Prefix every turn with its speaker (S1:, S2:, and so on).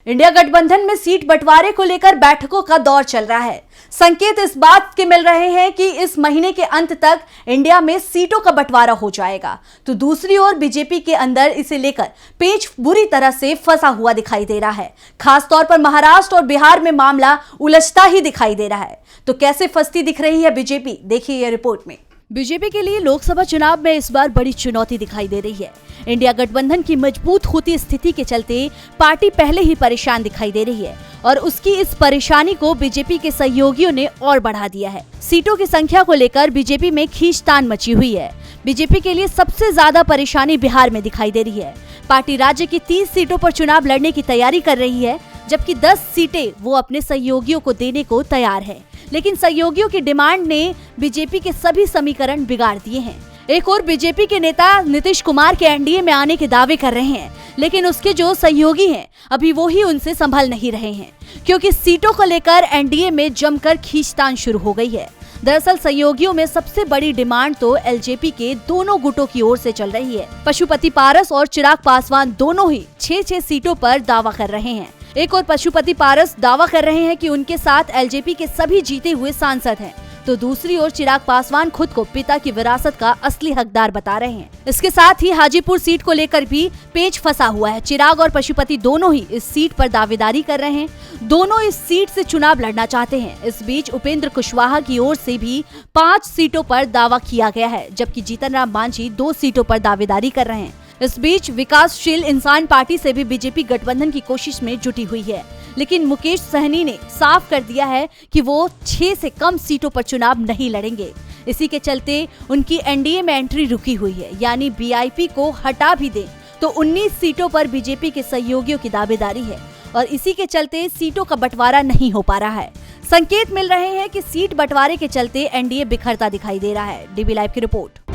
S1: India गठबंधन में seat बंटवारे को लेकर बैठकों का दौर चल रहा है। संकेत इस बात के मिल रहे हैं कि इस महीने के अंत तक इंडिया में सीटों का बंटवारा हो जाएगा, तो दूसरी ओर बीजेपी के अंदर इसे लेकर पेच बुरी तरह से फंसा हुआ दिखाई दे रहा है। खासतौर पर महाराष्ट्र और बिहार में मामला उलझता ही दिखाई दे रहा है। तो कैसे फंसती दिख रही है बीजेपी, देखिए यह रिपोर्ट में। बीजेपी के लिए लोकसभा चुनाव में इस बार बड़ी चुनौती दिखाई दे रही है। इंडिया गठबंधन की मजबूत होती स्थिति के चलते पार्टी पहले ही परेशान दिखाई दे रही है और उसकी इस परेशानी को बीजेपी के सहयोगियों ने और बढ़ा दिया है। सीटों की संख्या को लेकर बीजेपी में खींचतान मची हुई है। बीजेपी के लिए सबसे ज्यादा परेशानी बिहार में दिखाई दे रही है। पार्टी राज्य की 30 सीटों पर चुनाव लड़ने की तैयारी कर रही है, जबकि 10 सीटें वो अपने सहयोगियों को देने को तैयार है। लेकिन सहयोगियों की डिमांड ने बीजेपी के सभी समीकरण बिगाड़ दिए हैं। एक और बीजेपी के नेता नीतीश कुमार के एनडीए में आने के दावे कर रहे हैं, लेकिन उसके जो सहयोगी हैं अभी वो ही उनसे संभल नहीं रहे हैं, क्योंकि सीटों को लेकर एनडीए में जमकर खींचतान शुरू हो गई है। दरअसल सहयोगियों में सबसे बड़ी डिमांड तो एलजेपी के दोनों गुटों की ओर से चल रही है। पशुपति पारस और चिराग पासवान दोनों ही 6-6 सीटों पर दावा कर रहे हैं। एक और पशुपति पारस दावा कर रहे हैं कि उनके साथ एलजेपी के सभी जीते हुए सांसद हैं, तो दूसरी ओर चिराग पासवान खुद को पिता की विरासत का असली हकदार बता रहे हैं। इसके साथ ही हाजीपुर सीट को लेकर भी पेच फंसा हुआ है। चिराग और पशुपति दोनों ही इस सीट पर दावेदारी कर रहे हैं। दोनों इस सीट से चुनाव लड़ना चाहते हैं। इस बीच उपेंद्र कुशवाहा की ओर से भी 5 सीटों पर दावा किया गया है, जबकि जीतन राम मांझी 2 सीटों पर दावेदारी कर रहे हैं। इस बीच विकासशील इंसान पार्टी से भी बीजेपी गठबंधन की कोशिश में जुटी हुई है, लेकिन मुकेश सहनी ने साफ कर दिया है कि वो 6 से कम सीटों पर चुनाव नहीं लड़ेंगे। इसी के चलते उनकी एनडीए में एंट्री रुकी हुई है, यानी बीआईपी को हटा भी दें तो 19 सीटों पर बीजेपी के सहयोगियों की दावेदारी है और इसी के चलते सीटों का बंटवारा नहीं हो पा रहा है। संकेत मिल रहे हैं कि सीट बंटवारे के चलते एनडीए बिखरता दिखाई दे रहा है। डीबी लाइव की रिपोर्ट।